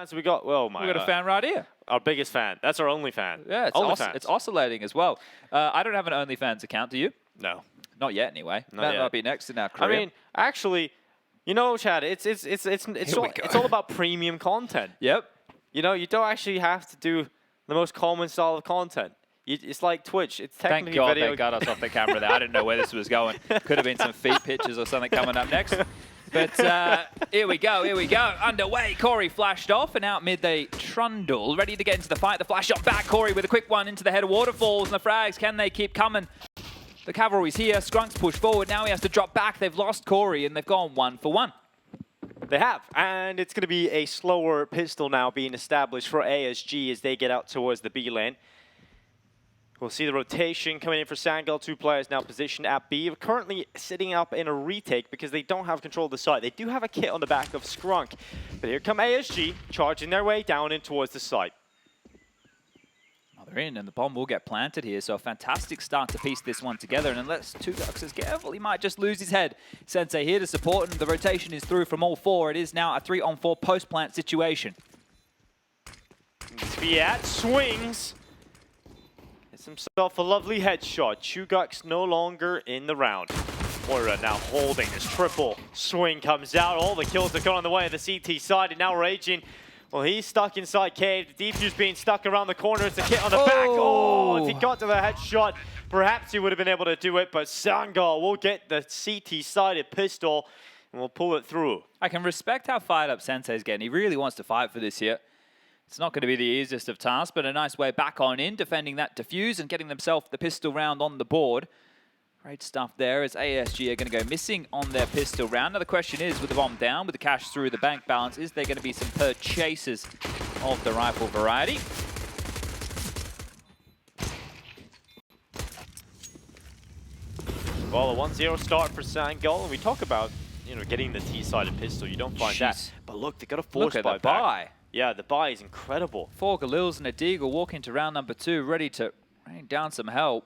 fans we got? Well, we got a fan right here. Our biggest fan. That's our only fan. Yeah, it's oscillating as well. I don't have an OnlyFans account. Do you? No. Not yet, anyway. Not that yet. might be next in our career. I mean, actually, you know, Chad, it's all about premium content. Yep. You know, you don't actually have to do the most common style of content. It's like Twitch. It's technically video. They got us off the camera there. I didn't know where this was going. Could have been some feet pictures or something coming up next. But here we go. Underway. Corey flashed off, and out mid they trundle, ready to get into the fight. The flash shot back. Corey with a quick one into the head of waterfalls, and the frags. Can they keep coming? The cavalry's here. Skrunk's pushed forward. Now he has to drop back. They've lost Corey, and they've gone 1 for 1. They have, and it's going to be a slower pistol now being established for ASG as they get out towards the B lane. We'll see the rotation coming in for Sangal. 2 players now positioned at B. Currently sitting up in a retake because they don't have control of the site. They do have a kit on the back of Skrunk. But here come ASG, charging their way down in towards the site. Well, they're in, and the bomb will get planted here. So a fantastic start to piece this one together. And unless Tugux is careful, he might just lose his head. Sensei here to support him. The rotation is through from all 4. It is now a 3-on-4 post-plant situation. svyat swings. Himself a lovely headshot. Tugux no longer in the round. Porya now holding this triple. Swing comes out. All the kills have gone on the way of the CT side. And now Raijin, well, he's stuck inside cave. The defuse being stuck around the corner. It's a kit on the back. Oh, if he got to the headshot, perhaps he would have been able to do it. But Sangal will get the CT-sided pistol and will pull it through. I can respect how fired up Sensei's getting. He really wants to fight for this here. It's not going to be the easiest of tasks, but a nice way back on in, defending that defuse and getting themselves the pistol round on the board. Great stuff there as ASG are going to go missing on their pistol round. Now the question is, with the bomb down, with the cash through the bank balance, is there going to be some purchases of the rifle variety? Well, a 1-0 start for Sangal, and we talk about, you know, getting the T-sided pistol. You don't find that. But look, they got a force buy back. Yeah, the buy is incredible. 4 Galils and a Deagle walk into round number 2, ready to rain down some help.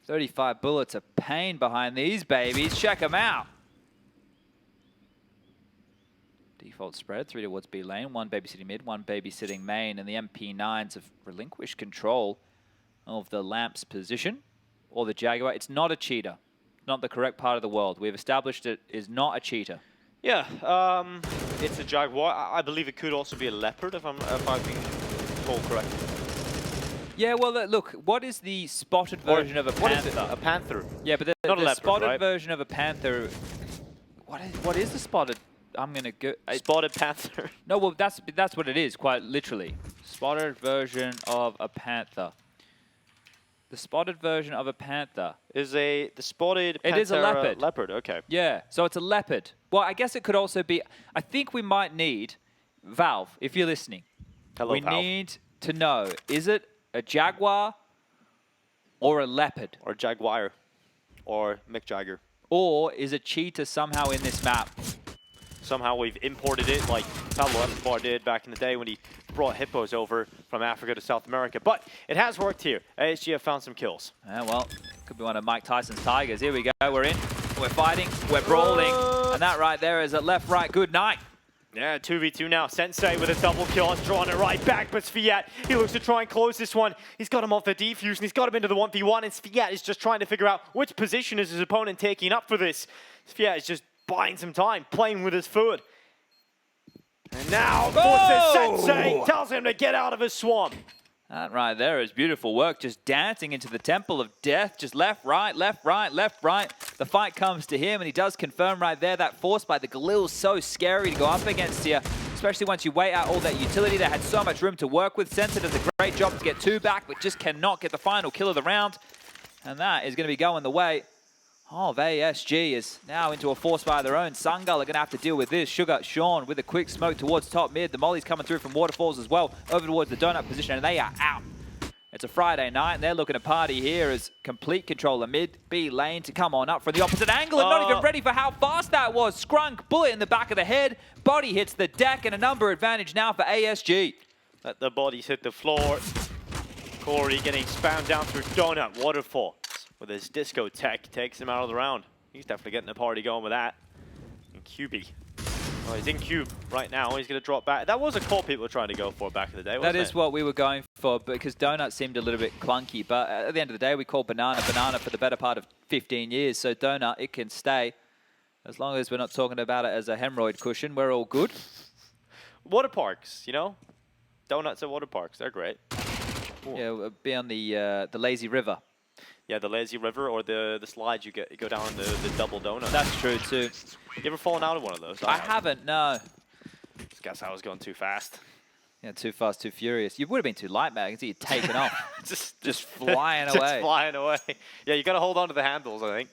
35 bullets of pain behind these babies. Check them out. Default spread, 3 towards B lane, 1 babysitting mid, 1 babysitting main, and the MP9s have relinquished control of the Lamp's position, or the Jaguar. It's not a cheater. Not the correct part of the world. We've established it is not a cheater. Yeah, it's a Jaguar. I believe it could also be a Leopard, if I've been told correctly. Yeah, well, look, what is the spotted version of a Panther? What is it? A Panther. Yeah, but the leopard, spotted right? version of a Panther... What is the spotted? I'm going to go... Spotted Panther. No, well, that's what it is, quite literally. Spotted version of a Panther. The spotted version of a Panther. The spotted Panther... It is a leopard. Leopard, okay. Yeah, so it's a leopard. Well, I guess it could also be... I think we might need... Valve, if you're listening. Hello, Valve. We need to know, is it a Jaguar or a leopard? Or Jaguar. Or Mick Jagger. Or is it cheetah somehow in this map? Somehow we've imported it like Pablo Escobar did back in the day when he brought hippos over from Africa to South America. But it has worked here. ASG have found some kills. Yeah, well, could be one of Mike Tyson's Tigers. Here we go. We're in. We're fighting. We're brawling. And that right there is a left, right, good night. Yeah, 2v2 now. Sensei with a double kill. He's drawing it right back, but svyat, he looks to try and close this one. He's got him off the defuse, and he's got him into the 1v1, and svyat is just trying to figure out which position is his opponent taking up for this. svyat is just buying some time, playing with his foot. And now, Sensei tells him to get out of his swamp. That right there is beautiful work, just dancing into the temple of death, just left, right, left, right, left, right. The fight comes to him, and he does confirm right there that force by the Galil's so scary to go up against here, especially once you weigh out all that utility. They had so much room to work with. Sensei does a great job to get 2 back, but just cannot get the final kill of the round. And that is going to be going the way of ASG, is now into a force by their own. Sangal are going to have to deal with this. Sugar Sean with a quick smoke towards top mid. The molly's coming through from waterfalls as well, over towards the donut position, and they are out. It's a Friday night, and they're looking to party here as complete control of mid B lane to come on up from the opposite angle, and not even ready for how fast that was. Skrunk, bullet in the back of the head, body hits the deck, and a number advantage now for ASG. Let the bodies hit the floor. Corey getting spammed down through donut waterfall. With his disco tech, takes him out of the round. He's definitely getting the party going with that. And QB Oh, he's in cube right now. He's going to drop back. That was a call people were trying to go for back in the day, wasn't it? That is what we were going for, because Donut seemed a little bit clunky. But at the end of the day, we called Banana for the better part of 15 years. So Donut, it can stay. As long as we're not talking about it as a hemorrhoid cushion, we're all good. Water parks, you know? Donuts at water parks, they're great. Ooh. Yeah, we'll be on the lazy river. Yeah, the lazy river or the slides you go down the double donut. That's true too. You ever fallen out of one of those? I haven't, no. Just guess I was going too fast. Yeah, too fast, too furious. You would have been too light, man. I can see you taking off. just flying away. Just flying away. Yeah, you got to hold on to the handles, I think.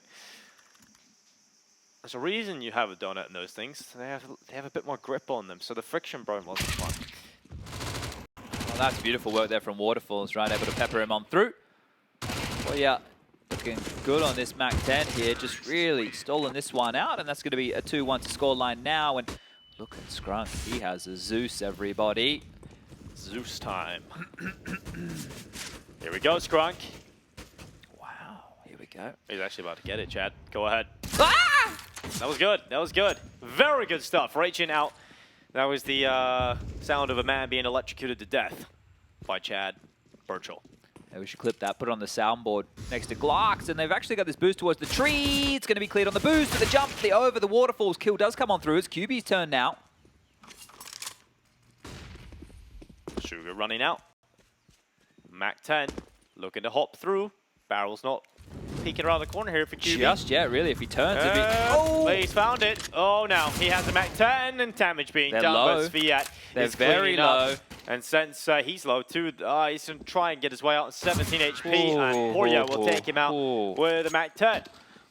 There's a reason you have a donut in those things. They have a bit more grip on them, so the friction burn wasn't fun. Well, that's beautiful work there from waterfalLLZ, right? Able to pepper him on through. Well, yeah, looking good on this MAC-10 here. Just really stalling this one out, and that's going to be a 2-1 to scoreline now. And look at Scrunk. He has a Zeus, everybody. Zeus time. Here we go, Scrunk. Wow, here we go. He's actually about to get it, Chad. Go ahead. Ah! That was good. That was good. Very good stuff. Raijin out. That was the sound of a man being electrocuted to death by Chad Burchell. Yeah, we should clip that, put it on the soundboard next to Glocks, and they've actually got this boost towards the tree. It's going to be cleared on the boost, but the jump, the over, the waterfalls kill does come on through. It's QB's turn now. Sugar running out. MAC-10 looking to hop through. Barrel's not peeking around the corner here for QB. Just yet, really, if he turns. Oh! He's found it. Oh, now he has a MAC-10 and damage being They're done low. by svyat. They're very low. And since he's low too, he's going to try and get his way out at 17 HP. And Porya will take him out with a MAC-10.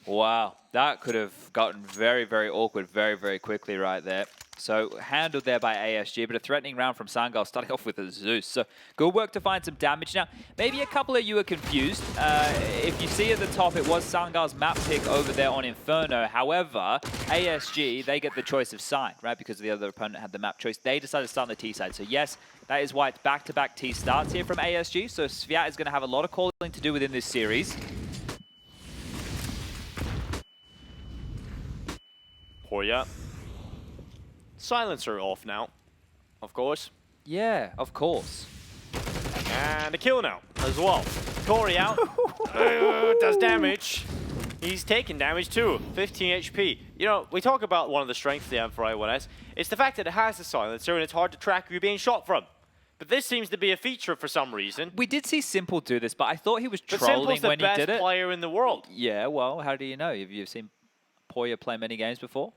Wow, that could have gotten very, very awkward very, very quickly right there. So handled there by ASG, but a threatening round from Sangal, starting off with a Zeus. So good work to find some damage. Now, maybe a couple of you are confused. If you see at the top, it was Sangal's map pick over there on Inferno. However, ASG, they get the choice of side, right? Because the other opponent had the map choice. They decided to start on the T side. So yes, that is why it's back-to-back T starts here from ASG. So svyat is going to have a lot of calling to do within this series. Porya. Silencer off now, of course. Yeah, of course. And a kill now as well. Corey out. Does damage. He's taking damage too. 15 HP. You know, we talk about one of the strengths of the M4A1S. It's the fact that it has a silencer and it's hard to track who you're being shot from. But this seems to be a feature for some reason. We did see Simple do this, but I thought he was But trolling Simple's the when he did it. best player in the world. Yeah, well, how do you know? Have you seen Porya play many games before?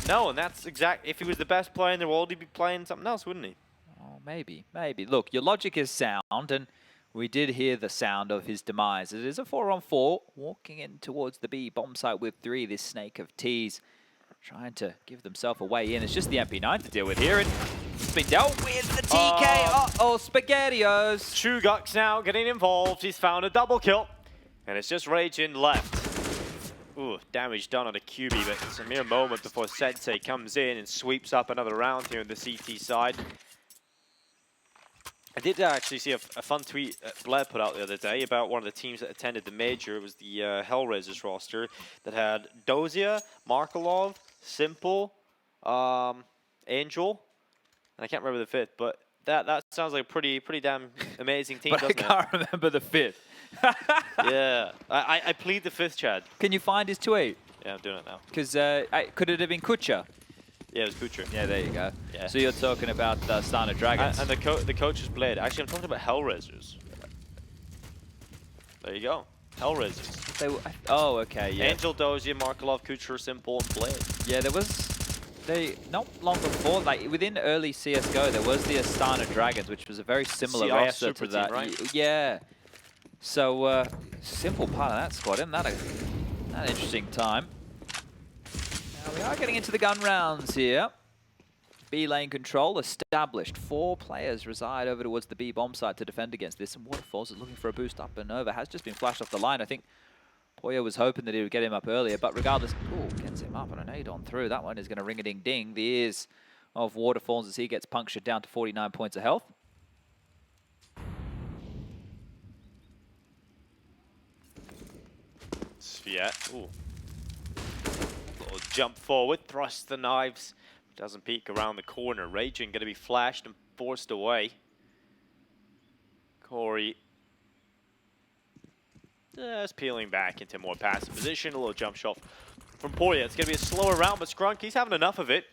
No, and that's exact. If he was the best player in the world, he'd be playing something else, wouldn't he? Oh, maybe, maybe. Look, your logic is sound, and we did hear the sound of his demise. It is a 4-on-4, walking in towards the B bomb site with 3. This snake of T's trying to give themselves a way in. It's just the MP9 to deal with here, and it's been dealt with. The TK. Uh-oh, SpaghettiOs. Chugux now getting involved. He's found a double kill, and it's just Raijin left. Ooh, damage done on a QB, but it's a mere moment before Sensei comes in and sweeps up another round here on the CT side. I did actually see a fun tweet Bled put out the other day about one of the teams that attended the major. It was the Hellraisers roster that had Dozia, Markelov, Simple, Angel, and I can't remember the fifth, but that sounds like a pretty damn amazing team, doesn't it? But I can't remember the fifth. Yeah, I plead the fifth, Chad. Can you find his tweet? Yeah, I'm doing it now. Because could it have been Kucha? Yeah, it was Kucher. Yeah, there you go. Yeah. So you're talking about Starner Dragons. And the coach is Blade. Actually, I'm talking about Hellraisers. There you go. Hellraisers. Oh, okay, yeah. Angel, Dozier, Markelov, Kucher, Simple, and Blade. Yeah, there was... not long before, like within early CSGO, there was the Astana Dragons, which was a very similar CR roster super to that. team, right? Yeah. So, Simple part of that squad. Isn't that an interesting time? Now we are getting into the gun rounds here. B lane control established. 4 players reside over towards the B bomb site to defend against this. And waterfalLLZ is looking for a boost up and over. Has just been flashed off the line. I think Porya was hoping that he would get him up earlier, but regardless, gets him up and a nade on through. That one is going to ring-a-ding-ding. The ears of waterfalLLZ as he gets punctured down to 49 points of health. svyat. Ooh. Little jump forward, thrust the knives Doesn't peek around the corner. Raijin going to be flashed and forced away. Corey just peeling back into more passive position. A little jump shot from Porya. It's going to be a slower round, but Scrunk, he's having enough of it.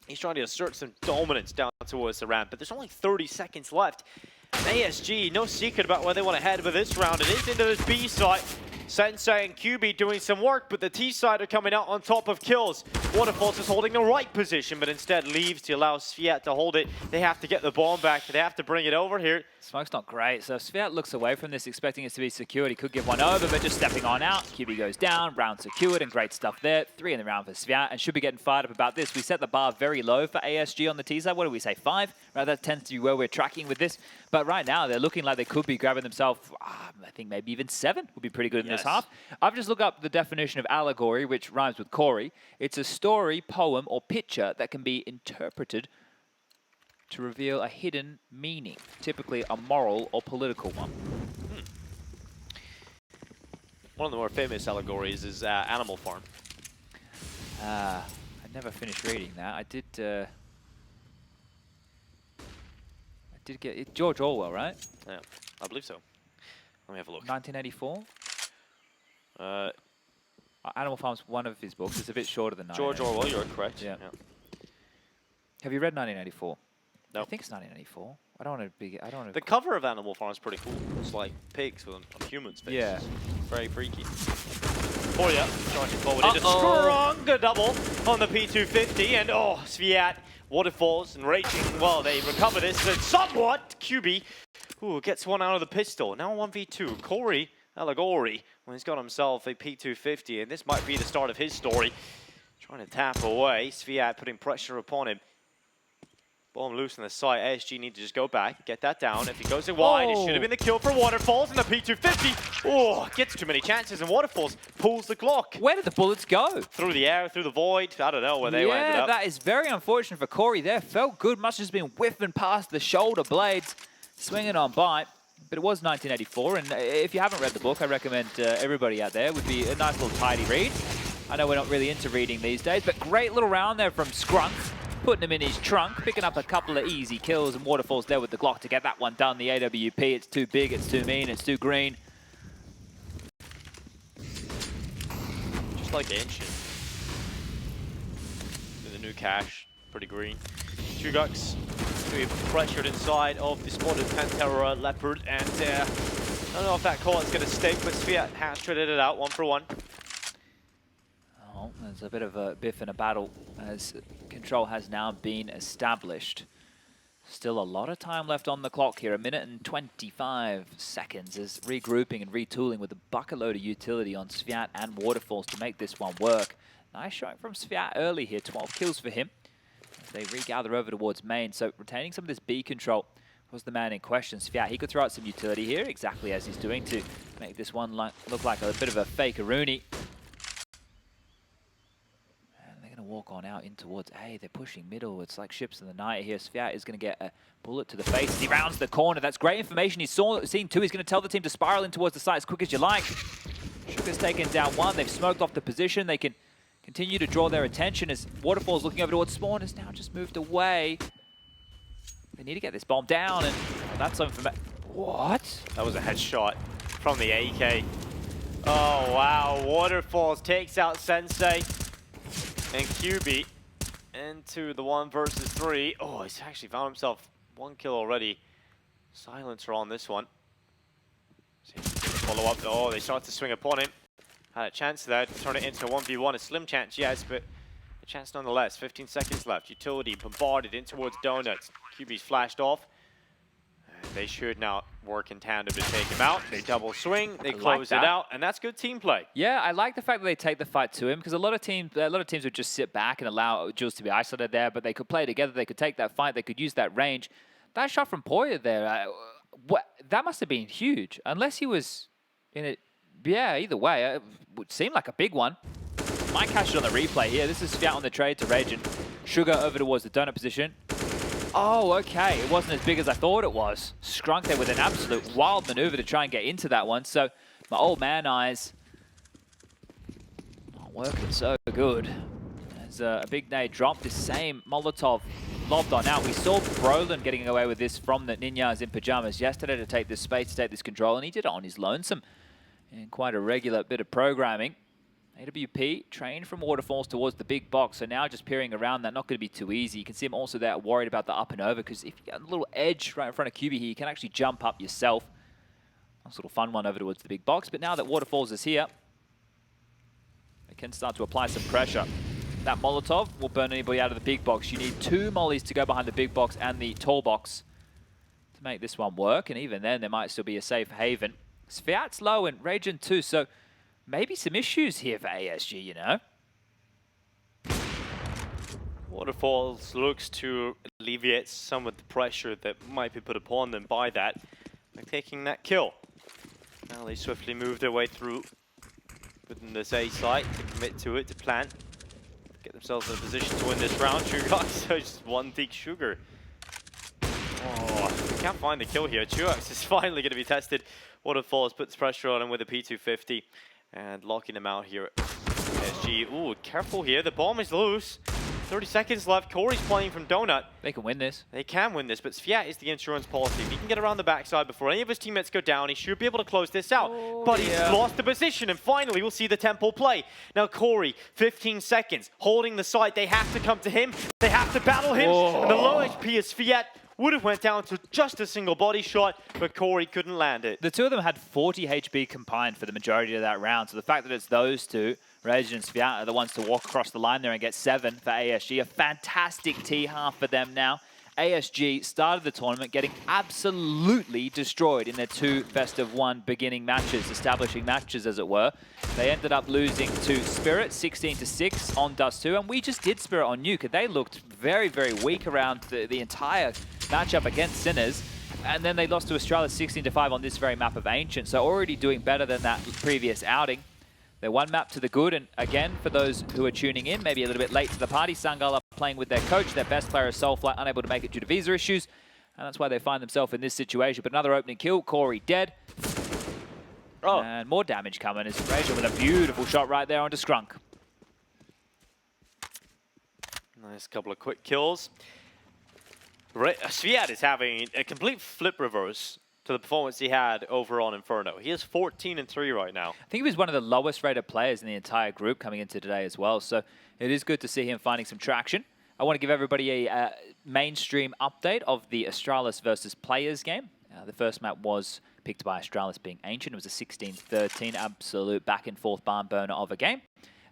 He's trying to assert some dominance down towards the ramp, but there's only 30 seconds left. ASG, no secret about where they want to head with this round. It is into this B site. Sensei and QB doing some work, but the T side are coming out on top of kills. waterfaLLZ is holding the right position, but instead leaves to allow svyat to hold it. They have to get the bomb back. They have to bring it over here. Smoke's not great, so svyat looks away from this, expecting it to be secured. He could give one over, but just stepping on out. QB goes down, round secured, and great stuff there. 3 in the round for svyat, and should be getting fired up about this. We set the bar very low for ASG on the T side. What do we say, 5? Right, that tends to be where we're tracking with this. But right now, they're looking like they could be grabbing themselves, I think maybe even 7 would be pretty good in this half. I've just looked up the definition of allegory, which rhymes with Corey. It's a story, poem, or picture that can be interpreted to reveal a hidden meaning, typically a moral or political one. One of the more famous allegories is Animal Farm. I never finished reading that. I did get it. George Orwell, right? Yeah, I believe so. Let me have a look. 1984? Animal Farm's one of his books. It's a bit shorter than George Orwell, you're correct. Yeah. Have you read 1984? No. I think it's 1984. I don't want to be. I don't want to. The cover of Animal Farm is pretty cool. It's like pigs on humans' faces. Yeah. Very freaky. Porya charging forward into stronger double on the P250, and svyat, waterfaLLZ, and Raijin. Well, they recover this and somewhat. QB, gets one out of the pistol. Now 1v2. Corey, allegory, when he's got himself a P250, and this might be the start of his story. Trying to tap away. svyat putting pressure upon him. Bomb loose on the side. ASG need to just go back, get that down. If he goes it wide, it should have been the kill for waterfaLLZ, and the P250. Gets too many chances, and waterfaLLZ pulls the clock. Where did the bullets go? Through the air, through the void. I don't know where they ended up. Yeah, that is very unfortunate for Corey there. Felt good, must have just been whiffing past the shoulder blades, swinging on by. But it was 1984, and if you haven't read the book, I recommend everybody out there would be a nice little tidy read. I know we're not really into reading these days, but great little round there from Scrunk. Putting him in his trunk, picking up a couple of easy kills, and waterfaLLZ there with the Glock to get that one done. The AWP, it's too big, it's too mean, it's too green. Just like Ancient. The new cache, pretty green. Chugux to be pressured inside of the spotted Pantera Leopard, and I don't know if that call is going to stick, but svyat has traded it out 1 for 1. Oh, there's a bit of a biff in a battle as control has now been established. Still a lot of time left on the clock here, 1 minute and 25 seconds as regrouping and retooling with a bucket load of utility on svyat and waterfaLLZ to make this one work. Nice showing from svyat early here, 12 kills for him as they regather over towards main. So retaining some of this B control was the man in question. svyat, he could throw out some utility here, exactly as he's doing to make this one look like a bit of a fake-a-rooney. Walk on out in towards A. They're pushing middle. It's like ships in the night here. svyat is going to get a bullet to the face as he rounds the corner. That's great information. He's seen 2. He's going to tell the team to spiral in towards the site as quick as you like. Sugar's taken down 1. They've smoked off the position. They can continue to draw their attention as waterfaLLZ looking over towards spawn. Has now just moved away. They need to get this bomb down, and that's something from... What? That was a headshot from the AK. Oh, wow. waterfaLLZ takes out Sensei. And QB into the 1 versus 3. Oh, he's actually found himself 1 kill already. Silencer on this one. Follow up. Oh, they start to swing upon him. Had a chance there to turn it into a 1v1. A slim chance, yes, but a chance nonetheless. 15 seconds left. Utility bombarded in towards Donuts. QB's flashed off. They should now work in tandem to take him out. They double swing, they close it out, and that's good team play. Yeah, I like the fact that they take the fight to him, because a lot of teams would just sit back and allow Jules to be isolated there, but they could play together, they could take that fight, they could use that range. That shot from Porya there, that must have been huge, unless he was in it. Yeah, either way, it would seem like a big one. Might catch it on the replay here. This is svyat on the trade to Raijin. Sugar over towards the donut position. Oh, okay. It wasn't as big as I thought it was. Scrunk there with an absolute wild maneuver to try and get into that one. So my old man eyes not working so good. There's a big nade drop. This same Molotov lobbed on out. We saw Brolin getting away with this from the Ninjas in Pajamas yesterday to take this space, to take this control, and he did it on his lonesome. And quite a regular bit of programming. AWP trained from waterfalls towards the big box, so now just peering around that, not going to be too easy. You can see him also there worried about the up and over, because if you get a little edge right in front of QB here, you can actually jump up yourself. Nice little fun one over towards the big box, but now that waterfalls is here, they can start to apply some pressure. That Molotov will burn anybody out of the big box. You need 2 mollies to go behind the big box and the tall box to make this one work, and even then there might still be a safe haven. svyat's low and Raijin too, so maybe some issues here for ASG, you know? waterfaLLZ looks to alleviate some of the pressure that might be put upon them by that, by taking that kill. Now they swiftly move their way through within this A site to commit to it, to plant, get themselves in a position to win this round. Chugux, so just one Teak Sugar. Oh, can't find the kill here. Chugux is finally going to be tested. waterfaLLZ puts pressure on him with a P250 and locking him out here. ASG, ooh, careful here. The bomb is loose. 30 seconds left. Corey's playing from Donut. They can win this. They can win this, but svyat is the insurance policy. If he can get around the backside before any of his teammates go down, he should be able to close this out. But he's lost the position, and finally we'll see the tempo play. Now Corey, 15 seconds, holding the site. They have to come to him. They have to battle him. And the low HP is svyat. Would have went down to just a single body shot, but Corey couldn't land it. The two of them had 40 HP combined for the majority of that round, so the fact that it's those two, Raijin and svyat, are the ones to walk across the line there and get 7 for ASG. A fantastic T-half for them now. ASG started the tournament getting absolutely destroyed in their 2 best-of-1 beginning matches, establishing matches as it were. They ended up losing to Spirit 16-6 on Dust 2, and we just did Spirit on Nuke, and they looked very, very weak around the entire matchup against Sinners. And then they lost to Australia 16-5 on this very map of Ancient, so already doing better than that previous outing. They're 1 map to the good, and again, for those who are tuning in, maybe a little bit late to the party, Sangal are playing with their coach. Their best player is Soulflight, unable to make it due to visa issues, and that's why they find themselves in this situation. But another opening kill, Corey dead. And more damage coming as Raijin with a beautiful shot right there onto Skrunk. Nice couple of quick kills. svyat is having a complete flip reverse to the performance he had over on Inferno. He is 14-3 right now. I think he was one of the lowest rated players in the entire group coming into today as well, so it is good to see him finding some traction. I want to give everybody a mainstream update of the Astralis versus Players game. The first map was picked by Astralis being Ancient. It was a 16-13 absolute back and forth barn burner of a game.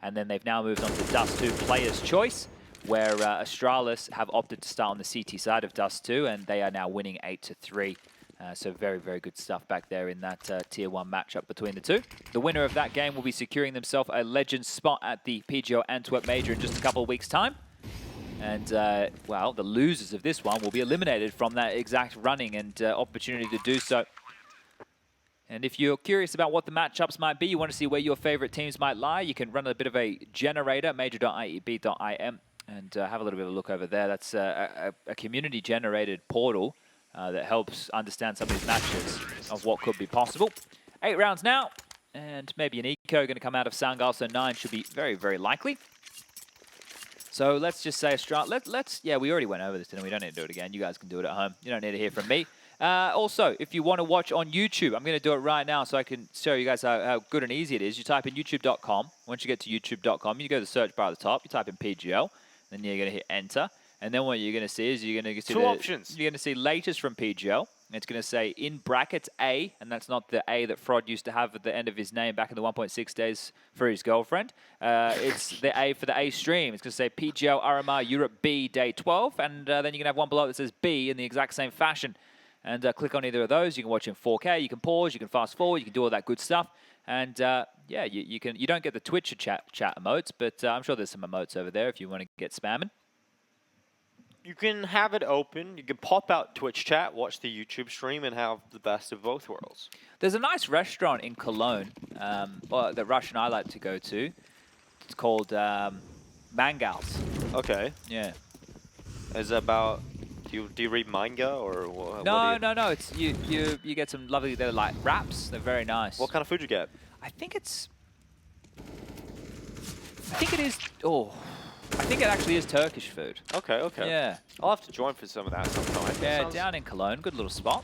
And then they've now moved on to Dust 2 Players Choice, where Astralis have opted to start on the CT side of Dust 2, and they are now winning 8-3. So very, very good stuff back there in that Tier 1 matchup between the two. The winner of that game will be securing themselves a Legends spot at the PGL Antwerp Major in just a couple of weeks' time. And, well, the losers of this one will be eliminated from that exact running and opportunity to do so. And if you're curious about what the matchups might be, you want to see where your favorite teams might lie, you can run a bit of a generator, major.ieb.im, and have a little bit of a look over there. That's a community-generated portal that helps understand some of these matches of what could be possible. 8 rounds now, and maybe an eco going to come out of Sangal, so 9 should be very, very likely. So let's just say yeah, we already went over this, didn't we? We don't need to do it again. You guys can do it at home. You don't need to hear from me. Also, if you want to watch on YouTube, I'm going to do it right now so I can show you guys how good and easy it is. You type in youtube.com. Once you get to youtube.com, you go to the search bar at the top. You type in PGL, then you're going to hit enter. And then what you're going to see is you're going to see two options. You're going to see latest from PGL. It's going to say in brackets A, and that's not the A that Fraud used to have at the end of his name back in the 1.6 days for his girlfriend. It's the A for the A stream. It's going to say PGL RMR Europe B Day 12, and then you're going to have one below that says B in the exact same fashion. And click on either of those. You can watch in 4K. You can pause. You can fast forward. You can do all that good stuff. And yeah, you can. You don't get the Twitch chat emotes, but I'm sure there's some emotes over there if you want to get spamming. You can have it open. You can pop out Twitch chat, watch the YouTube stream, and have the best of both worlds. There's a nice restaurant in Cologne that Rush and I like to go to. It's called Mangal's. Okay. Yeah. Is it about? Do you read manga or what? No. It's you get some lovely. They're like wraps. They're very nice. What kind of food you get? I think it is. Oh. I think it actually is Turkish food. Okay, okay. Yeah. I'll have to join for some of that sometime. Yeah, Sounds... down in Cologne. Good little spot.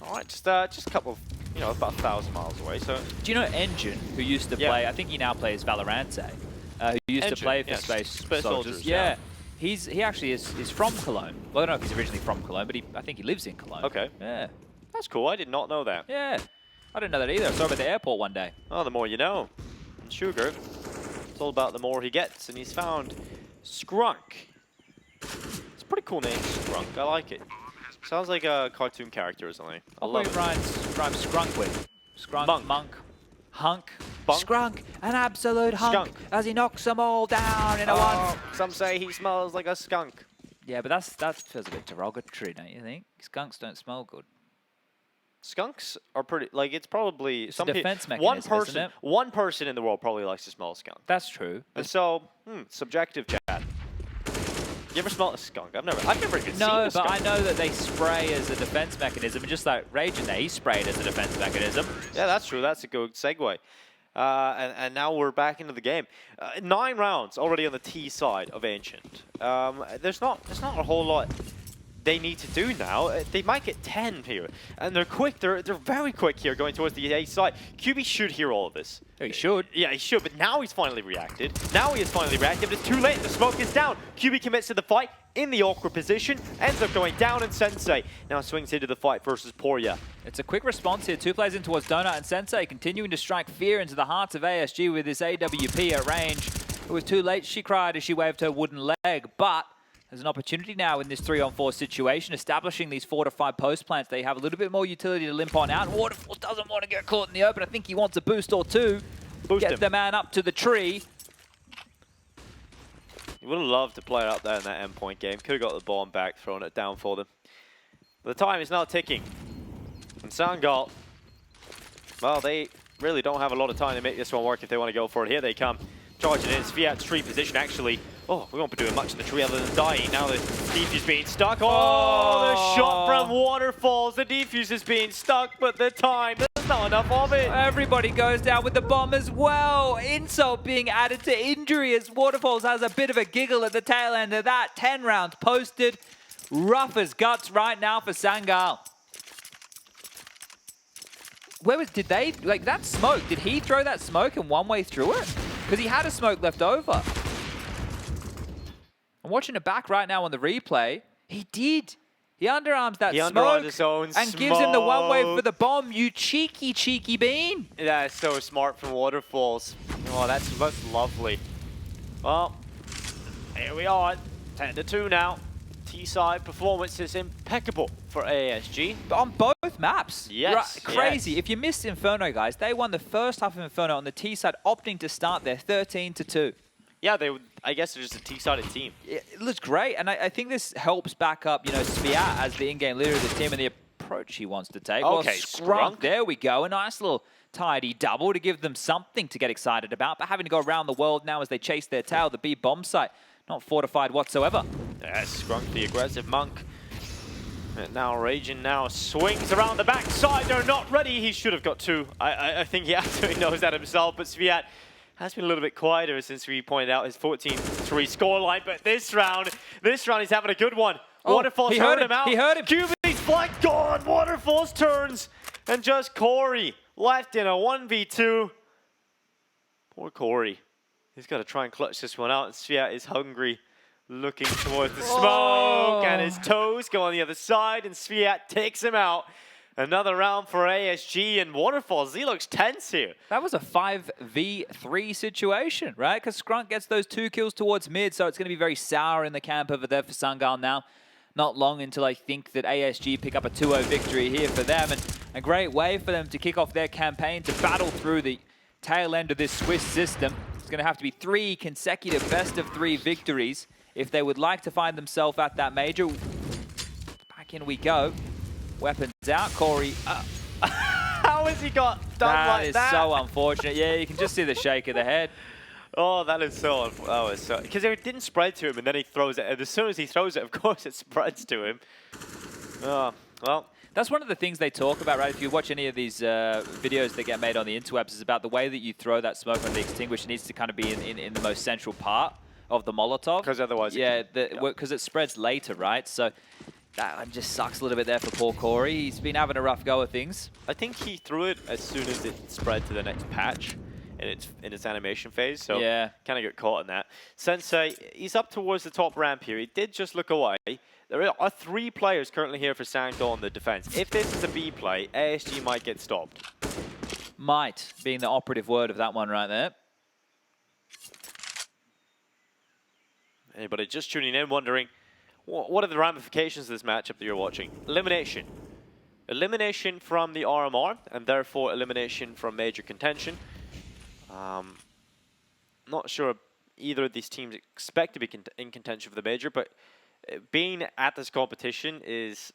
All right, just a couple of, about 1,000 miles away. So. Do you know Engine, who used to play, I think he now plays Valorante, who used to play for Space Soldiers. Yeah. He actually is from Cologne. Well, I don't know if he's originally from Cologne, but I think he lives in Cologne. Okay. Yeah. That's cool. I did not know that. Yeah. I didn't know that either. I saw him at the airport one day. Oh, the more you know. And Sugar, it's all about the more he gets, and he's found Skrunk. It's a pretty cool name, Skrunk. I like it. Sounds like a cartoon character or something. I love it. Rhymes Skrunk with? Skrunk, monk, hunk, Bunk? Skrunk, an absolute hunk, Skunk. as he knocks them all down in a one. Some say he smells like a skunk. Yeah, but that feels a bit derogatory, don't you think? Skunks don't smell good. Skunks are pretty, it's probably It's some a defense people. mechanism, isn't it? One person in the world probably likes to smell a skunk. That's true. And so, subjective, Chad. You ever smell a skunk? I've never even seen a No, skunk. but I know that they spray as a defense mechanism, and just like Raijin there, he sprayed as a defense mechanism. Yeah, that's true. That's a good segue. And now we're back into the game. 9 rounds already on the T side of Ancient. There's not a whole lot they need to do now. They might get 10 here, and they're quick. They're very quick here, going towards the A side. QB should hear all of this. Oh, he should. Yeah, he should. But now he's finally reacted. Now he has finally reacted. But it's too late. The smoke is down. QB commits to the fight in the awkward position. Ends up going down, and Sensei now swings into the fight versus Porya. It's a quick response here. 2 plays in towards Donut, and Sensei continuing to strike fear into the hearts of ASG with this AWP at range. It was too late, she cried as she waved her wooden leg, but there's an opportunity now in this 3-on-4 situation, establishing these fortified post plants. They have a little bit more utility to limp on out. waterfaLLZ doesn't want to get caught in the open. I think he wants a boost or two. Get the man up to the tree. You would have loved to play it up there in that endpoint game. Could have got the bomb back, thrown it down for them. But the time is now ticking. And Sangal, well, they really don't have a lot of time to make this one work if they want to go for it. Here they come. Charging in. svyat's tree position, actually. Oh, we won't be doing much in the tree other than dying. Now the defuse being stuck. Oh, the shot from waterfaLLZ. The defuse is being stuck, but the time, there's not enough of it. Everybody goes down with the bomb as well. Insult being added to injury as waterfaLLZ has a bit of a giggle at the tail end of that. 10 rounds posted. Rough as guts right now for Sangal. Did they, that smoke, did he throw that smoke and one way through it? Because he had a smoke left over. I'm watching it back right now on the replay. He did. He underarms that smoke his own and gives him the one way for the bomb. You cheeky, cheeky bean. That is so smart from waterfaLLZ. Oh, that's lovely. Well, here we are. 10-2 now. T-side performance is impeccable for ASG. But on both maps. Yes. Crazy. Yes. If you missed Inferno, guys, they won the first half of Inferno on the T-side, opting to start there 13-2. Yeah, I guess they're just a T-sided team. It looks great, and I think this helps back up, svyat as the in-game leader of this team and the approach he wants to take. Okay, well, Skrunk, there we go. A nice little tidy double to give them something to get excited about, but having to go around the world now as they chase their tail, the B bomb site, not fortified whatsoever. Yes, Skrunk, the aggressive monk. And now Raijin now swings around the backside. They're not ready. He should have got 2. I think he absolutely knows that himself, but svyat has been a little bit quieter since we pointed out his 14-3 scoreline. But this round he's having a good one. Oh, waterfaLLZ heard him out. He heard him. QB's flank gone. waterfaLLZ turns. And just Corey left in a 1v2. Poor Corey. He's got to try and clutch this one out. And svyat is hungry, looking towards the smoke. And his toes go on the other side. And svyat takes him out. Another round for ASG, and waterfaLLZ, he looks tense here. That was a 5v3 situation, right? Because Skrunk gets those 2 kills towards mid, so it's going to be very sour in the camp over there for Sangal now. Not long until I think that ASG pick up a 2-0 victory here for them, and a great way for them to kick off their campaign to battle through the tail end of this Swiss system. It's going to have to be 3 consecutive best-of-3 victories if they would like to find themselves at that major. Back in we go. Weapons out, Corey. How has he got done like that? That is so unfortunate. Yeah, you can just see the shake of the head. Oh, that is so unfortunate. Because it didn't spread to him, and then he throws it. And as soon as he throws it, of course, it spreads to him. Oh, well. That's one of the things they talk about, right? If you watch any of these videos that get made on the interwebs, is about the way that you throw that smoke on the extinguisher needs to kind of be in the most central part of the Molotov. Because otherwise, yeah, because it spreads later, right? So that one just sucks a little bit there for poor Corey. He's been having a rough go of things. I think he threw it as soon as it spread to the next patch in its animation phase, so yeah, kind of got caught in that. Sensei, he's up towards the top ramp here. He did just look away. There are 3 players currently here for Sangal on the defense. If this is a B play, ASG might get stopped. Might being the operative word of that one right there. Anybody just tuning in wondering, what are the ramifications of this matchup that you're watching? Elimination. Elimination from the RMR, and therefore elimination from major contention. Not sure either of these teams expect to be in contention for the major, but being at this competition is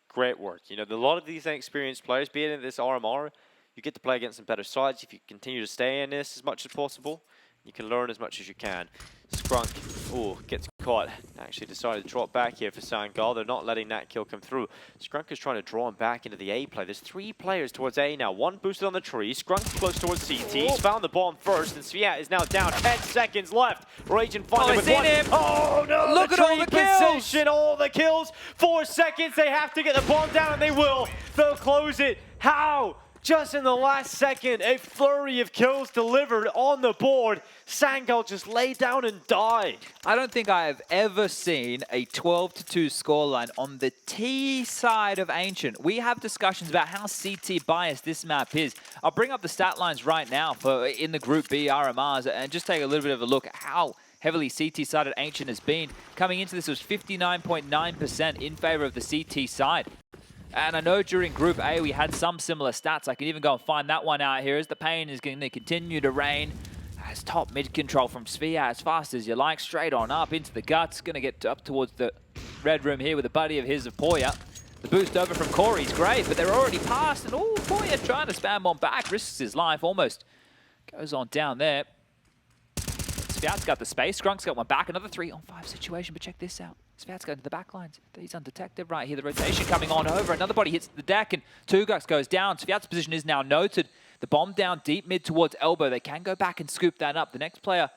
great work. You know, a lot of these inexperienced players, being in this RMR, you get to play against some better sides. If you continue to stay in this as much as possible, you can learn as much as you can. Skrunk, gets caught. Actually decided to drop back here for Sangal. They're not letting that kill come through. Skrunk is trying to draw him back into the A play. There's 3 players towards A now. 1 boosted on the tree. Skrunk's close towards CT. He's found the bomb first, and svyat is now down. 10 seconds left. Raijin finally with 1. Him. Oh no! Look at all the kills! Position, all the kills. 4 seconds. They have to get the bomb down, and they will. They'll close it. How? Just in the last second, a flurry of kills delivered on the board. Sangal just laid down and died. I don't think I have ever seen a 12-2 scoreline on the T side of Ancient. We have discussions about how CT biased this map is. I'll bring up the stat lines right now for in the Group B RMRs and just take a little bit of a look at how heavily CT-sided Ancient has been. Coming into this, it was 59.9% in favor of the CT side. And I know during Group A we had some similar stats. I can even go and find that one out here as the pain is going to continue to rain. As top mid control from svyat as fast as you like, straight on up into the guts. Going to get up towards the red room here with a buddy of his of Porya. The boost over from Corey's great, but they're already past. And Porya trying to spam on back, risks his life almost. Goes on down there. svyat's got the space. Skrunk's got one back. Another 3-on-5 situation, but check this out. svyat's going to the back lines. He's undetected right here. The rotation coming on over. Another body hits the deck, and Tugux goes down. svyat's position is now noted. The bomb down deep mid towards elbow. They can go back and scoop that up. The next player,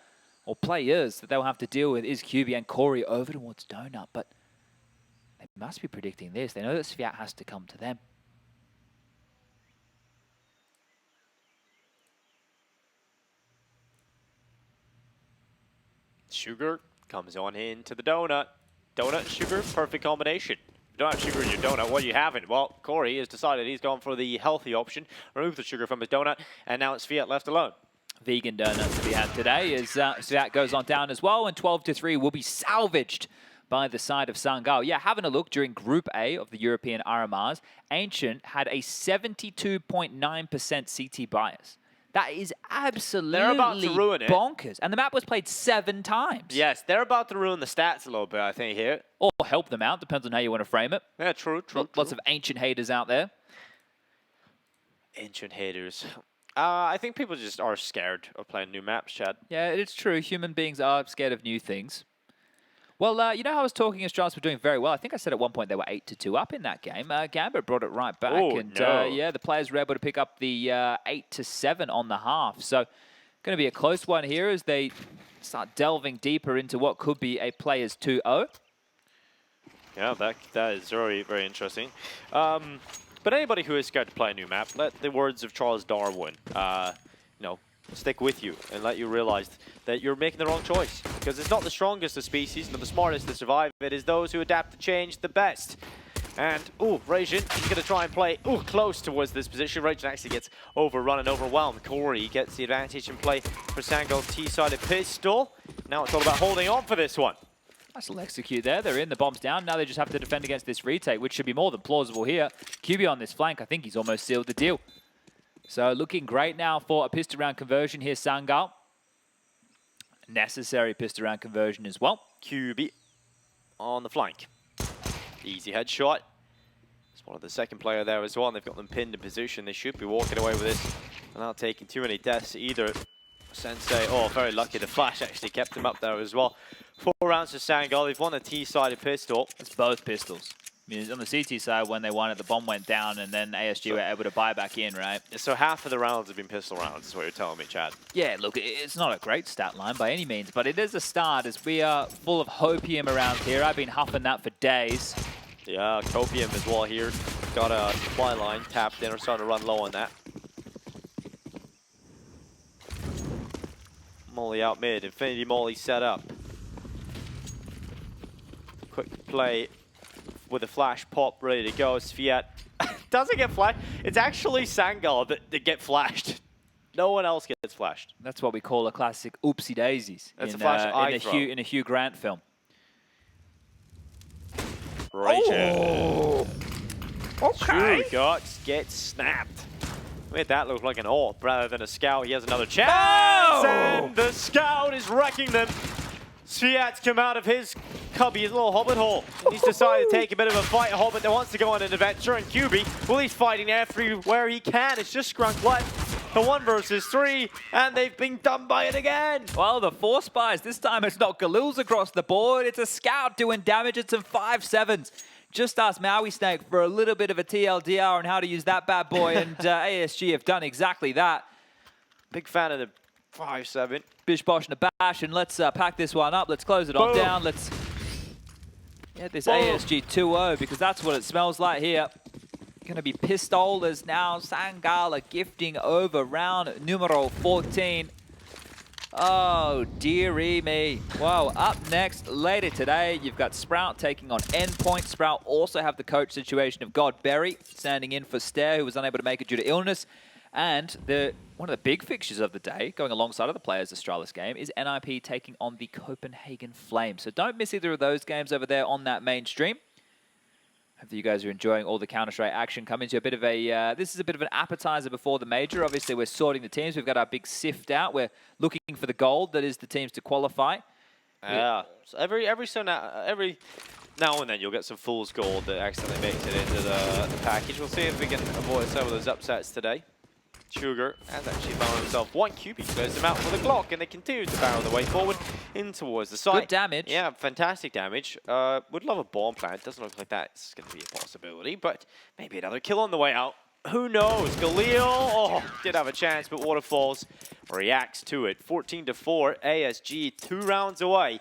or players, that they'll have to deal with is QB and Corey over towards Donut, but they must be predicting this. They know that svyat has to come to them. Sugar comes on into the Donut. Donut and Sugar, perfect combination. If you don't have Sugar in your Donut, what you haven't? Well, Corey has decided he's gone for the healthy option, remove the sugar from his Donut, and now it's svyat left alone. Vegan donuts we had today as svyat goes on down as well, and 12-3 will be salvaged by the side of Sangal. Yeah, having a look during Group A of the European RMRs, Ancient had a 72.9% CT bias. That is absolutely they're about to ruin it. Bonkers. And the map was played 7 times. Yes, they're about to ruin the stats a little bit, I think, here. Or help them out, depends on how you want to frame it. Yeah, true. Lots of Ancient haters out there. Ancient haters. I think people just are scared of playing new maps, Chad. Yeah, it's true. Human beings are scared of new things. Well, you know how I was talking as Strauss were doing very well? I think I said at one point they were 8-2 up in that game. Gambit brought it right back. Oh, and no. yeah, the players were able to pick up the 8-7 on the half. So going to be a close one here as they start delving deeper into what could be a players 2-0. Yeah, that is very, very interesting. But anybody who is scared to play a new map, let the words of Charles Darwin, stick with you and let you realize that you're making the wrong choice. Because it's not the strongest of species, nor the smartest to survive. It is those who adapt to change the best. And, Raijin, he's going to try and play, close towards this position. Raijin actually gets overrun and overwhelmed. Corey gets the advantage in play for Sangal's T-sided pistol. Now it's all about holding on for this one. Nice little execute there. They're in, the bomb's down. Now they just have to defend against this retake, which should be more than plausible here. QB on this flank, I think he's almost sealed the deal. So looking great now for a pistol round conversion here, Sangal. Necessary pistol round conversion as well. QB on the flank. Easy headshot. It's one of the second player there as well, and they've got them pinned in position. They should be walking away with this without taking too many deaths either. Sensei, very lucky. The flash actually kept him up there as well. 4 rounds for Sangal. They've won a T-sided pistol. It's both pistols. I mean, on the CT side, when they won it, the bomb went down, and then ASG were able to buy back in, right? So half of the rounds have been pistol rounds, is what you're telling me, Chad. Yeah, look, it's not a great stat line by any means, but it is a start as we are full of hopium around here. I've been huffing that for days. Yeah, copium as well here. Got a supply line tapped in. We're starting to run low on that. Molly out mid. Infinity Molly set up. Quick play with a flash pop ready to go. svyat doesn't get flashed. It's actually Sangal that get flashed. No one else gets flashed. That's what we call a classic oopsie daisies. That's a flash in a Hugh Grant film. Raijin. Oh. Okay. Shugox gets snapped. Made that look like an AWP rather than a scout. He has another chance. Oh! And the scout is wrecking them. svyat's come out of his cubby, his little hobbit hole. He's decided to take a bit of a fight. A hobbit that wants to go on an adventure. And QB, well, he's fighting everywhere he can. It's just Scrunk left. The 1 versus 3, and they've been done by it again. Well, the 4 spies, this time it's not Galil's across the board. It's a scout doing damage. It's some 5-7s. Just ask Maui Snake for a little bit of a TLDR on how to use that bad boy, and ASG have done exactly that. Big fan of the 5-7. Bish, bosh, and a bash, and let's pack this one up. Let's close it on down. Let's get this ASG 2-0, because that's what it smells like here. Gonna be pistol as now Sangal are gifting over round numero 14. Oh, dearie me. Well, up next, later today, you've got Sprout taking on Endpoint. Sprout also have the coach situation of Godberry standing in for Stair, who was unable to make it due to illness. And one of the big fixtures of the day, going alongside of the Players Astralis game, is NIP taking on the Copenhagen Flames. So don't miss either of those games over there on that main stream. Hope that you guys are enjoying all the Counter-Strike action. Coming to a bit of a, this is a bit of an appetizer before the major. Obviously, we're sorting the teams. We've got our big sift out. We're looking for the gold that is the teams to qualify. Yeah. So every now and then you'll get some fool's gold that accidentally makes it into the package. We'll see if we can avoid some of those upsets today. Sugar has actually found himself 1 QB, closes him out with a Glock, and they continue to barrel their way forward in towards the side. Good damage. Yeah, fantastic damage. Would love a bomb plant. Doesn't look like that's going to be a possibility, but maybe another kill on the way out. Who knows? Galil, did have a chance, but waterfaLLZ reacts to it. 14-4, ASG 2 rounds away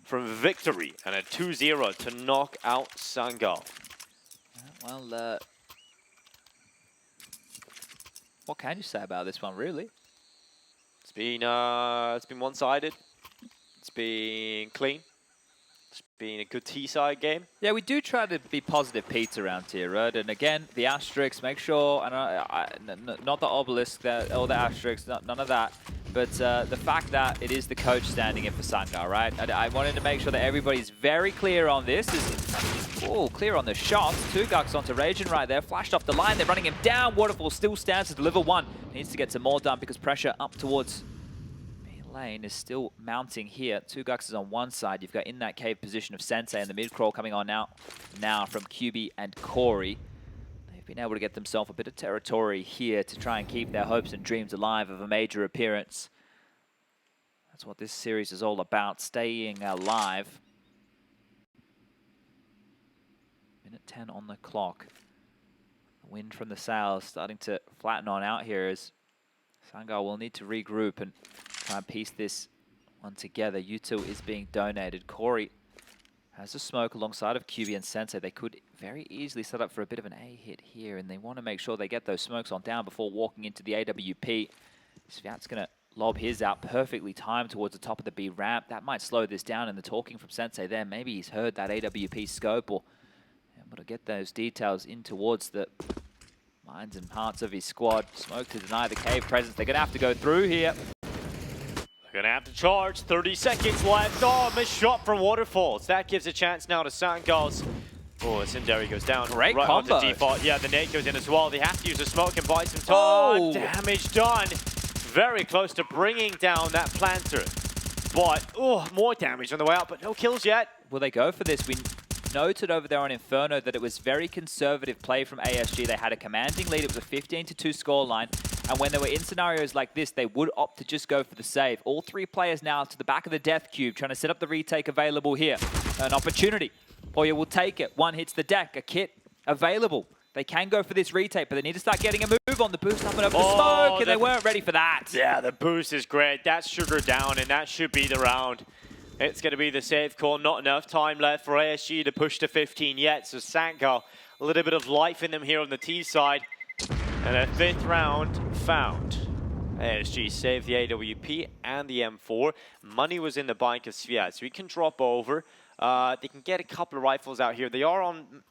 from victory and a 2-0 to knock out Sangal. Well, what can you say about this one, really? It's been one-sided. It's been clean. It's been a good T-side game. Yeah, we do try to be positive Pete's around here, right? And again, the asterisks, make sure, not the obelisk, or the asterisks, none of that. But the fact that it is the coach standing in for Sangal, right? I wanted to make sure that everybody's very clear on this. Clear on the shots. 2 Gucks onto Raijin right there. Flashed off the line. They're running him down. waterfaLLZ still stands to deliver 1. Needs to get some more done because pressure up towards B lane is still mounting here. 2 Gucks is on one side. You've got in that cave position of Sensei and the mid-crawl coming on now from QB and Corey. They've been able to get themselves a bit of territory here to try and keep their hopes and dreams alive of a major appearance. That's what this series is all about, staying alive. Minute 10 on the clock. The wind from the sails starting to flatten on out here as Sangal will need to regroup and try and piece this one together. U2 is being donated. Corey has a smoke alongside of QB and Sensei. They could very easily set up for a bit of an A hit here, and they want to make sure they get those smokes on down before walking into the AWP. svyat's going to lob his out perfectly timed towards the top of the B ramp. That might slow this down, and the talking from Sensei there, maybe he's heard that AWP scope or able to get those details in towards the minds and hearts of his squad. Smoke to deny the cave presence. They're going to have to go through here. They're going to have to charge. 30 seconds left. Oh, missed shot from waterfaLLZ. That gives a chance now to Sangal's. Oh, and Sinderi goes down. Great right combo. onto default. Yeah, the nade goes in as well. They have to use the smoke and buy some time. Oh. Damage done. Very close to bringing down that planter. But, more damage on the way out, but no kills yet. Will they go for this? We noted over there on Inferno that it was very conservative play from ASG. They had a commanding lead. It was a 15-2 scoreline. And when they were in scenarios like this, they would opt to just go for the save. All 3 players now to the back of the death cube, trying to set up the retake available here. An opportunity Porya will take it. One hits the deck. A kit available. They can go for this retake, but they need to start getting a move on the boost up and over the smoke, and they weren't ready for that. Yeah, the boost is great. That's sugar down, and that should be the round. It's going to be the safe call. Not enough time left for ASG to push to 15 yet, so Sangal, a little bit of life in them here on the T side. And a 5th round found. ASG saved the AWP and the M4. Money was in the bank of svyat, so he can drop over. They can get a couple of rifles out here. They are on,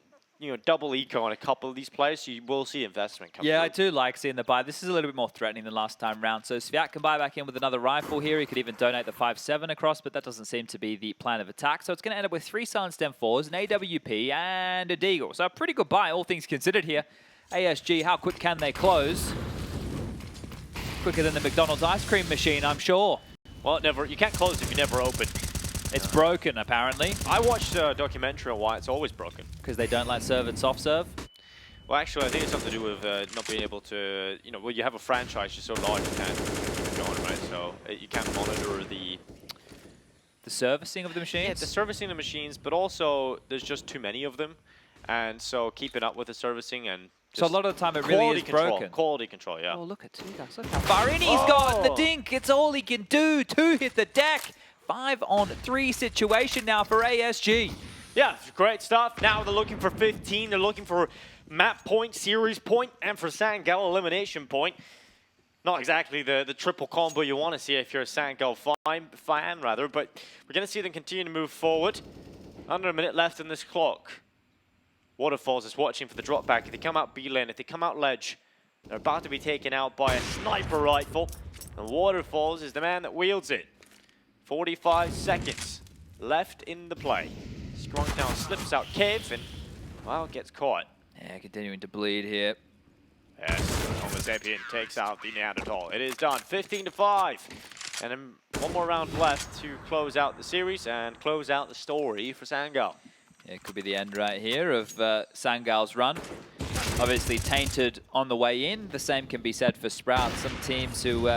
double eco on a couple of these players, so you will see investment come Yeah, through. I do like seeing the buy. This is a little bit more threatening than last time round. So svyat can buy back in with another rifle here. He could even donate the 5.7 across, but that doesn't seem to be the plan of attack. So it's going to end up with 3 silenced M4s, an AWP, and a Deagle. So a pretty good buy, all things considered here. ASG, how quick can they close? Quicker than the McDonald's ice cream machine, I'm sure. Well, you can't close if you never open. It's broken, apparently. I watched a documentary on why it's always broken. Because they don't like serve and soft serve? Well, actually, I think it's something to do with not being able to, when you have a franchise, you're so large you can't go on, right? So you can't monitor the servicing of the machines? Yeah, the servicing of the machines, but also there's just too many of them. And so keeping up with the servicing and so a lot of the time it really is broken. Quality control, yeah. Oh, look at Tugas. Look how far in he's got. The dink. It's all he can do. 2 hit the deck. 5-on-3 situation now for ASG. Yeah, great stuff. Now they're looking for 15. They're looking for map point, series point, and for Sangal elimination point. Not exactly the triple combo you want to see if you're a Sangal fan, rather, but we're going to see them continue to move forward. Under a minute left in this clock. waterfaLLZ is watching for the drop back. If they come out B lane, if they come out ledge, they're about to be taken out by a sniper rifle. And waterfaLLZ is the man that wields it. 45 seconds left in the play. Strongtown slips out cave and, well, gets caught. Yeah, continuing to bleed here. Yes, homoSapien takes out the Neanderthal. It is done, 15-5. And then one more round left to close out the series and close out the story for Sangal. Yeah, it could be the end right here of Sangal's run. Obviously tainted on the way in. The same can be said for Sprout. Some teams who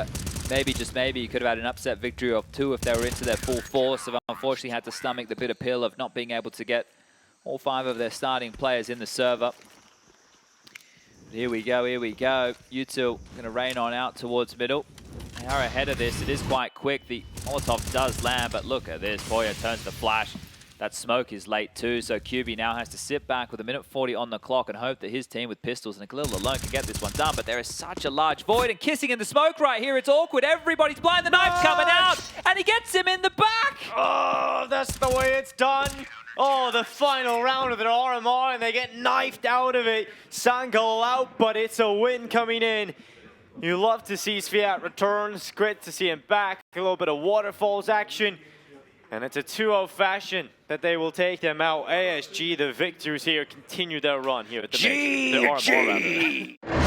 maybe, just maybe, could have had an upset victory of 2 if they were into their full force. Have unfortunately had to stomach the bitter pill of not being able to get all 5 of their starting players in the server. But here we go, here we go. U2 going to rain on out towards middle. They are ahead of this. It is quite quick. The Molotov does land, but look at this. Porya turns the flash. That smoke is late too, so QB now has to sit back with 1:40 on the clock and hope that his team with pistols and Galil alone can get this one done. But there is such a large void, and kissing in the smoke right here. It's awkward. Everybody's blind. The knife's coming out, and he gets him in the back. Oh, that's the way it's done. Oh, the final round of their RMR, and they get knifed out of it. Sangal out, but it's a win coming in. You love to see svyat return. It's great to see him back. A little bit of waterfaLLZ action. And it's a 2-0 fashion that they will take them out. ASG, the victors here, continue their run here at the RMR, rather.